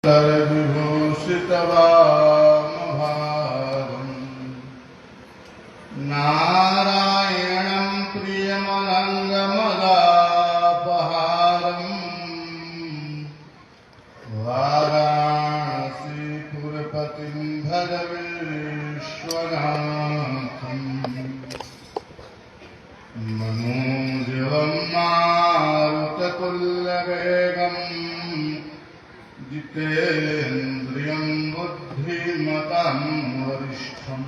विभूषितवामभागम् नारायणं प्रियमनङ्गमदापहारम् वाराणसीपुरपतिं भज विश्वनाथम् मनोजवं मारुततुल्यवेगम् जितेन्द्रियं बुद्धिमतां वरिष्ठम्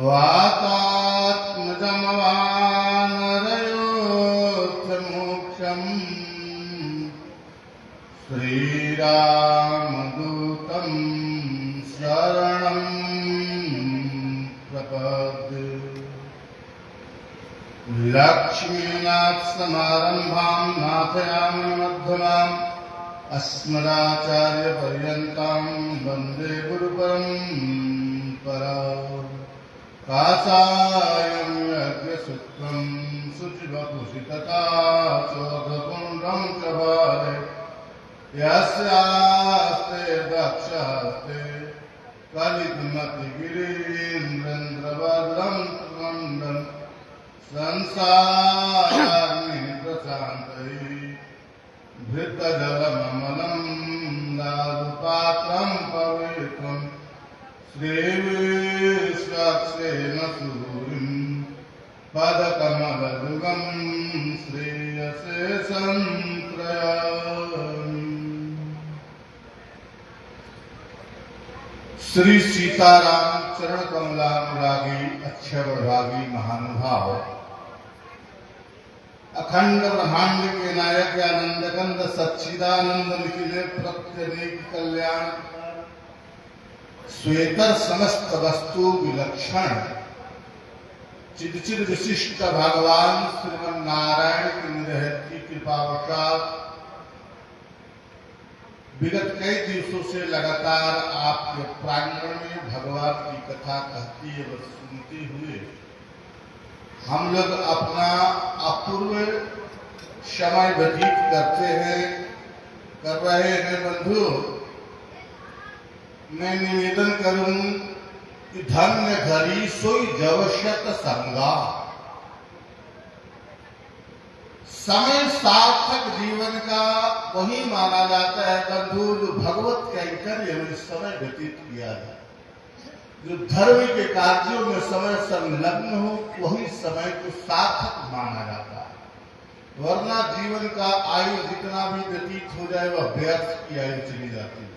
वातात्मजमवानरयोऽर्थमोक्षम् श्रीरामदूतं शरणं प्रपद्ये। लक्ष्मीनाथसमारम्भां नाथयामुनमध्यमाम् अस्मदाचार्यपर्यन्तां वन्दे गुरुपरम्पराम्। काषायं यज्ञसूत्रं शुचिवपुषितता चोदपुण्ड्रं च भारे यस्यास्ते दक्षास्ते कलितमतिगिरीन्द्रेन्द्रभद्रं मण्डलं संसाराग्नि प्रशान्तये धृतजलममलं दारुपात्रं पवित्रं श्रीविश्वाक्षेण सूरिं पदकमलयुगं श्रेयसे संत्रयामि। श्री सीताराम चरण कमलानुरागी अक्षरभागी महानुभाव अखंड ब्रह्मांड के नायक आनंद कंद सच्चिदानंद निखिल प्रत्यनेक कल्याण श्वेतर समस्त वस्तु विलक्षण चिदचिद विशिष्ट भगवान श्रीमन नारायण की निरहत की कृपावशात विगत कई दिवसों से लगातार आपके प्रांगण में भगवान की कथा कहती एवं सुनते हुए हम लोग अपना अपूर्व समय व्यतीत कर रहे हैं। बंधु, मैं निवेदन करूं कि धन्य धरी सोई जवशत संगा। समय सार्थक जीवन का वही माना जाता है बंधु जो भगवत कैंकर्य में समय व्यतीत किया जाए, जो धर्म के कार्यों में समय संलग्न हो, वही समय को सार्थक माना जाता है। वरना जीवन का आयु जितना भी व्यतीत हो जाए वह व्यर्थ की आयु चली जाती है।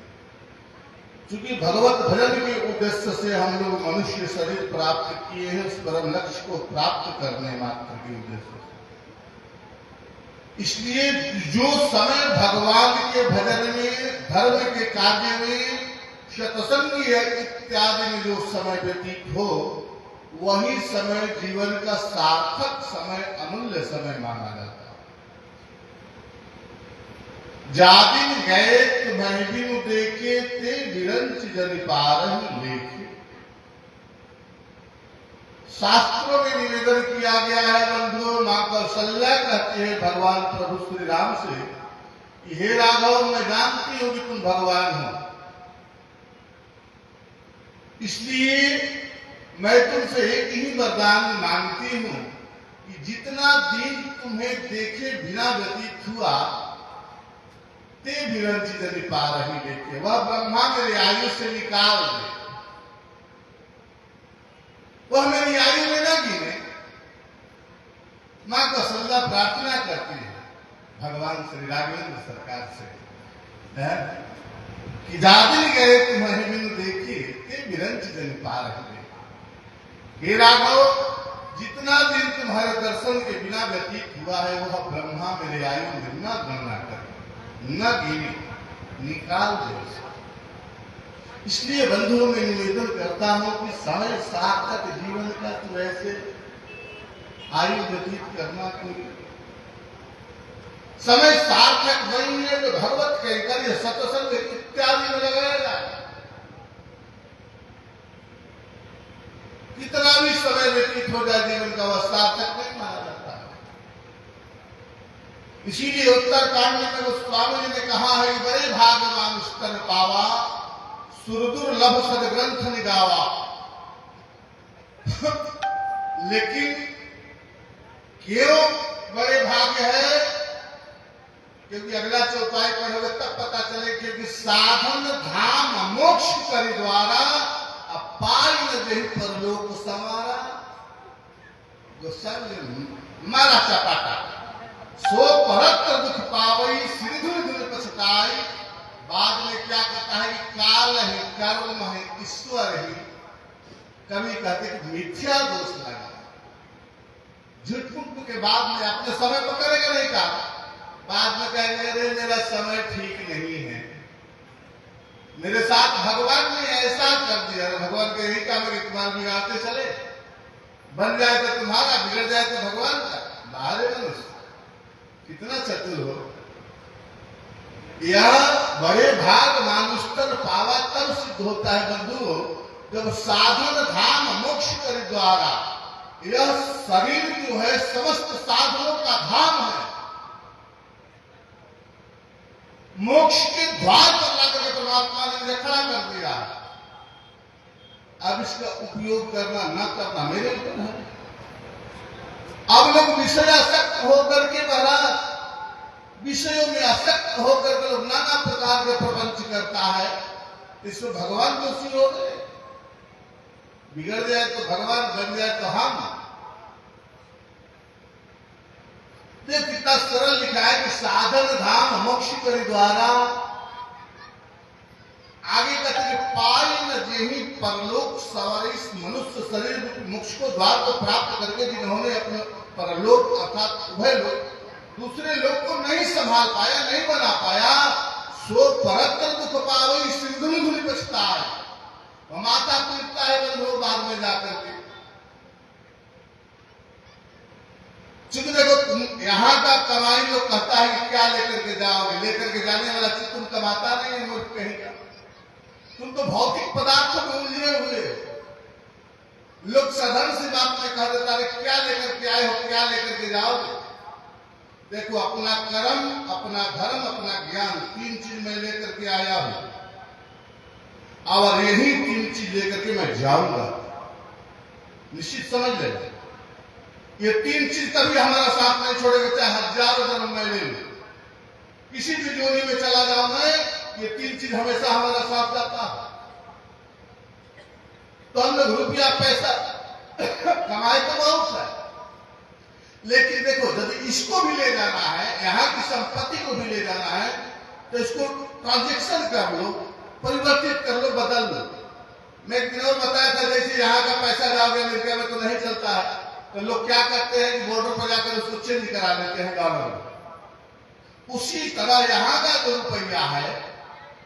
क्योंकि भगवत भजन के उद्देश्य से हम लोग मनुष्य शरीर प्राप्त किए हैं, उस परम लक्ष्य को प्राप्त करने मात्र के उद्देश्य से। इसलिए जो समय भगवान के भजन में, धर्म के कार्य में, सत्संग इत्यादि में जो समय व्यतीत हो, वही समय जीवन का सार्थक समय, अमूल्य समय माना जाता है। जादिन गए तुम्हें बिनु देखे ते विरंच जन पारहि लेखे। शास्त्रों में निवेदन किया गया है बंधुओं, मां कौशल्या कहती है भगवान प्रभु श्री राम से, हे राघव, मैं जानती हूं कि तुम भगवान हो, इसलिए मैं तुमसे एक ही वरदान मांगती हूं कि जितना दिन तुम्हें देखे बिना व्यतीत हुआ, ते विरंची जनि पारहि लेखे, वह ब्रह्मा मेरी आयु से निकाल दे, वह मेरी आयु में न गिने। मां कौशल्या प्रार्थना करती है भगवान श्री राघवेंद्र सरकार से कि जादिन गए तुम्हें बिनु देखे ते विरंच जन पारहि लेखे। हे राघव, जितना दिन तुम्हारे दर्शन के बिना व्यतीत हुआ है, वह ब्रह्मा मेरे आयु में न गणना करे, न गिने, निकाल दे। इसलिए बंधुओं में निवेदन करता हूं कि समय सार्थक जीवन का तो ऐसे आयु व्यतीत करना कोई समय सार्थक नहीं है तो भगवत कैंकर्य सत्संग इत्यादि में लगाया जाए। कितना भी समय व्यतीत हो जाए जीवन का, वह सार्थक नहीं माना जाता है। इसीलिए उत्तरकांड में गोस्वामी जी ने कहा है कि बड़े भाग पावा, सुरदुर्लभ सदग्रंथ निगावा। लेकिन क्यों बड़े भाग्य है? क्योंकि अगला चौपाई पढ़ोगे तब पता चले, क्योंकि साधन धाम मोक्ष करि द्वारा, पाई न देहि परलोक समारा। मारा चपाटा सो परत्र दुख पावई, सिर धुर धुर पछताई। बाद में क्या कहता है कि काल है, कर्म है, ईश्वर है। कभी कहते कि मिथ्या दोष लगा, झूठ फूट के बाद में अपने समय पकड़ेगा नहीं का, बाद में कहेंगे अरे मेरा समय ठीक नहीं है, मेरे साथ भगवान ने ऐसा कर दिया। भगवान के यही काम है कि तुम्हारा बिगाड़ते चले, बन जाए तो तुम्हारा, बिगड़ जाए तो भगवान का। बाहर मनुष्य कितना चतुर हो। यह बड़े भाग मानुष्टन पावा तब सिद्ध होता है बंधु, जब साधन धाम मोक्ष कर द्वारा। यह शरीर जो है समस्त साधनों का धाम है, मोक्ष के द्वार पर लाकर परमात्मा ने मुझे खड़ा कर दिया। अब इसका उपयोग करना न करना मेरे ऊपर है। अब लोग विषयासक्त होकर के महाराज, विषयों में आसक्त होकर के लोग नाना प्रकार के प्रपंच करता है, इसमें भगवान दोषी हो गए। बिगड़ जाए तो भगवान, बन जाए तो हम। देख कितना सरल लिखा है कि साधन धाम मोक्ष करि द्वारा। आगे कहते हैं पाई न जेहि परलोक सवारी। मनुष्य शरीर मोक्ष को द्वार को प्राप्त करके जिन्होंने अपने परलोक अर्थात उभय लोग दूसरे लोग को नहीं संभाल पाया, नहीं बना पाया, सो परत्र दुख पावे, सिंधुनि धुनि पछताए। माता पीटता है बंधु बाद में जाकर के। चूंकि देखो यहाँ का कमाई लोग कहता है कि क्या लेकर के जाओगे, लेकर के जाने वाला चीज तुम कमाता नहीं है मूर्ख कहीं का। तुम तो भौतिक पदार्थों में उलझे हुए हो। लोग साधारण सी बात में कह देता है क्या लेकर के आए हो, क्या लेकर के जाओगे। देखो अपना कर्म, अपना धर्म, अपना ज्ञान, तीन चीज मैं लेकर के आया हूं, और यही तीन चीज लेकर के मैं जाऊंगा। निश्चित समझ लेना, ये तीन चीज कभी हमारा साथ नहीं छोड़ेगा, चाहे हजारों जन्म मैं ले लूं, किसी भी जोनी में चला जाऊं मैं, ये तीन चीज हमेशा हमारा साथ जाता है। तो हम लोग रुपया पैसा कमाए तो बहुत है, लेकिन देखो यदि इसको भी ले जाना है, यहाँ की संपत्ति को भी ले जाना है, तो इसको ट्रांजेक्शन कर लो, परिवर्तित कर लो, बदल लो। मैं एक दिन और बताया था, जैसे यहाँ का पैसा जाओगे अमेरिका में तो नहीं चलता है, तो लोग क्या करते हैं कि बॉर्डर पर जाकर उसको चेंज करा लेते हैं डॉलर में। उसी तरह यहाँ का जो रुपया है,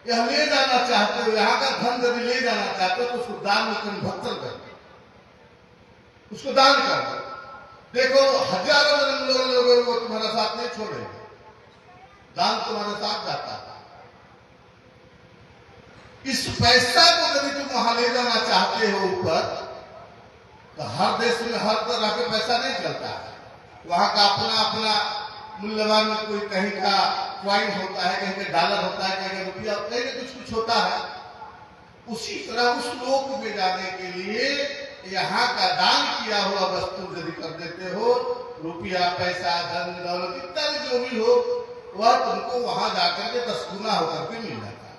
यह ले जाना चाहते हो, यहाँ का धन यदि ले जाना चाहते हो तो उसको दान में कन्वर्ट कर दो, उसको दान कर दो। देखो हजारों लोग वो तुम्हारा साथ नहीं छोड़ेंगे, दान तुम्हारे साथ जाता है। इस पैसा को यदि तुम वहां ले जाना चाहते हो ऊपर, तो हर देश में हर तरह का पैसा नहीं चलता है। वहां का अपना अपना मूल्यवान में कोई कहीं का क्वाइन होता है, कहीं का डॉलर होता है, कहीं का रुपया, कहीं का कुछ कुछ होता है। उसी तरह उस लोक में जाने के लिए यहाँ का दान किया हुआ वस्तु यदि कर देते हो, रुपया पैसा धन दौलत इत्यादि जो भी हो, वह तुमको वहां जाकर के 10 गुना होकर के मिल जाता है।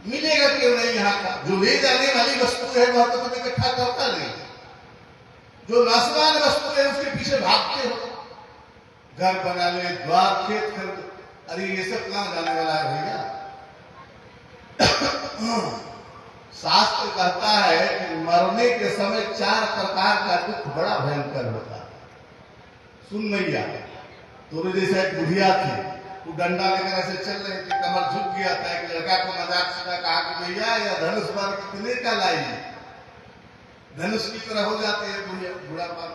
मिलेगा क्यों नहीं? यहाँ का जो ले जाने वाली वस्तु है वह तो तुम्हें इकट्ठा करता नहीं, जो नाशवान वस्तु है उसके पीछे भागते हो। घर बना ले, द्वार खेत खरीद, अरे ये सब कहां जाने वाला है भैया। शास्त्र कहता है कि मरने के समय 4 प्रकार का दुख बड़ा भयंकर होता है। सुन मैया, तो जैसे एक बुढ़िया थी, वो डंडा लेकर ऐसे चल रही थी, कमर झुक गया था। एक लड़का को मजाक सीधा कहा कि भैया यह धनुष बाण कितने का लाई, धनुष की तरह हो जाते हैं बुढ़िया, बुढ़ा पाल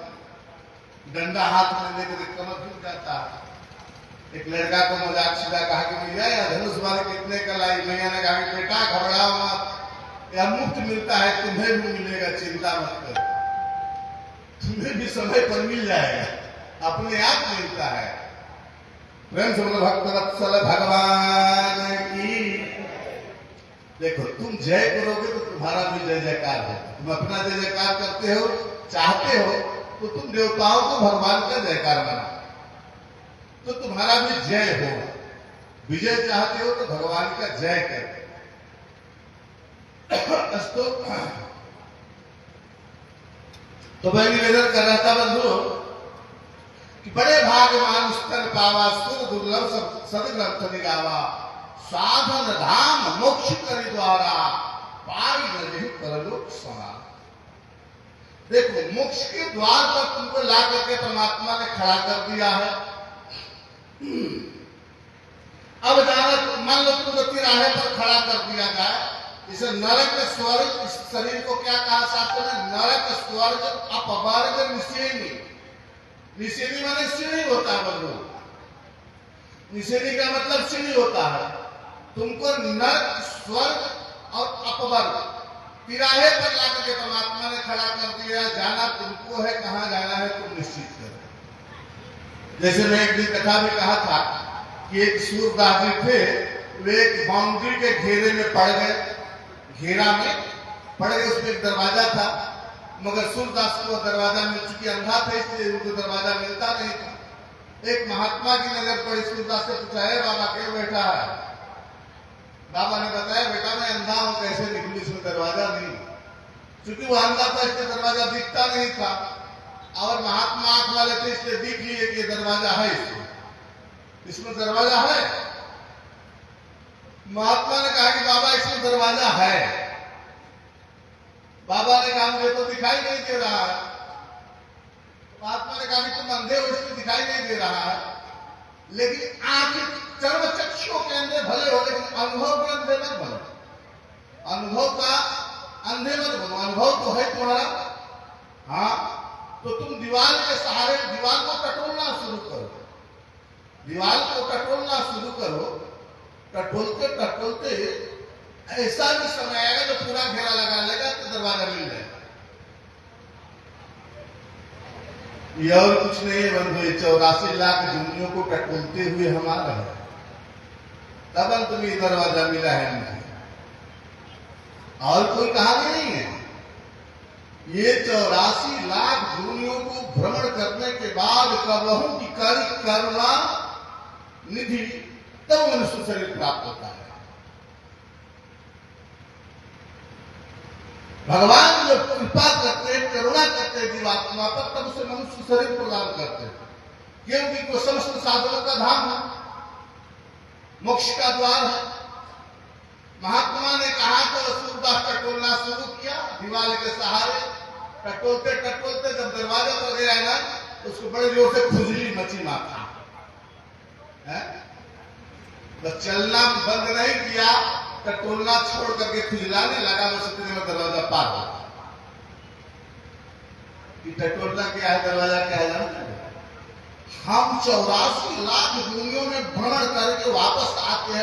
डंडा हाथ में लेकर कमर झुक जाता है। एक लड़का को मजाक सीधा कहा कि भैया यह धनुष बाण कितने का लाई। भैया ने कहा कि बेटा घबराओ मत, यह मुफ्त मिलता है, तुम्हें भी मिलेगा, चिंता मत करो, तुम्हें भी समय पर मिल जाएगा, अपने आप मिलता है। प्रेम से भक्त वत्सल भगवान की जय करोगे तो तुम्हारा भी जय जयकार है। तुम अपना जय जयकार करते हो, चाहते हो, तो तुम देवताओं को भगवान का जयकार बना, तो तुम्हारा भी जय होगा। विजय चाहते हो तो भगवान का जय कर। तो मैं निवेदन कर रहा था बंधु कि बड़े भाग्यवान स्तर पावा, सुर दुर्लभ सदग्रंथ निगावा, साधन धाम मोक्ष करि द्वारा, पाई नहीं परलोक समा। देखो, मोक्ष के द्वार पर तुमको ला करके परमात्मा ने खड़ा कर दिया है। अब जाना, मान लो तुमको तिराहे पर खड़ा कर दिया जाए, इसे नरक स्वर्ग, इस शरीर को क्या कहा शास्त्र ने? नरक स्वर्ग अपवर्ग निषेनी। निषेनी माने सीढ़ी होता है बंधु, निषेनी का मतलब सीढ़ी होता है। तुमको नरक स्वर्ग और अपवर्ग तिराहे पर ला करके परमात्मा ने खड़ा कर दिया। जाना तुमको है, कहां जाना है तुम निश्चित करो। जैसे मैं एक दिन कथा में कहा था कि एक सूरदास जी थे, वे एक बाउंड्री के घेरे में पड़ गए, घेरा में पड़ गए, उसमें एक दरवाजा था, मगर सूरदास को दरवाजा मिल चुकी, अंधा थे इसलिए उनको दरवाजा मिलता नहीं था। एक महात्मा की नजर पड़ी, सूरदास से पूछा, है बाबा क्यों बैठा है? बाबा ने बताया, बेटा मैं अंधा हूं, कैसे निकलूं, इसमें दरवाजा नहीं। क्योंकि वो अंधा था इसलिए दरवाजा दिखता नहीं था, और महात्मा आंख वाले थे इसलिए दिख लिए कि दरवाजा है, इसमें दरवाजा है। महात्मा ने कहा कि बाबा इसमें दरवाजा है। बाबा ने कहा मुझे तो दिखाई नहीं दे रहा है। महात्मा ने कहा कि तुम अंधे हो इसलिए दिखाई नहीं दे रहा है, लेकिन आंखें चर्म चक्षुओं के अंधे भले हो, लेकिन अनुभव के अंधे मत बनो। अनुभव का अंधे मत बनो, अनुभव तो है तुम्हारा। हाँ, तो तुम दीवार के सहारे दीवार को टटोलना शुरू करो, दीवार को टटोलना शुरू करो। टटोलते टटोलते ऐसा भी समय आएगा जो पूरा घेरा लगा लेगा तो दरवाजा मिल जाएगा। ये और कुछ नहीं है बंधु, 84 लाख दुनियों को टटोलते हुए हमारा है, तब अंत में दरवाजा मिला है मुझे, और कोई कहानी नहीं है। ये 84 लाख दुनियों को भ्रमण करने के बाद कबहू की करुणा निधि तब मनुष्य शरीर प्राप्त होता है। भगवान जब कृपा करते, करुणा करते जीवात्मा पर, तब उसे मनुष्य शरीर प्रदान करते, क्योंकि वो समस्त साधनों का धाम है, मोक्ष का द्वार है। महात्मा ने कहा तो सूरदास टटोलना शुरू किया दीवार के सहारे। टटोलते टटोलते जब दरवाजा पर गया ना, उसको बड़े जोर से खुजली मची माथा है। बस चलना बंद नहीं किया, टटोलना छोड़ करके खुजलाने लगा, बस इतने में दरवाजा पार हो। टटोलना क्या है, दरवाजा क्या है जानते हैं? हम 84 लाख दुनियों में भ्रमण करके वापस आते हैं,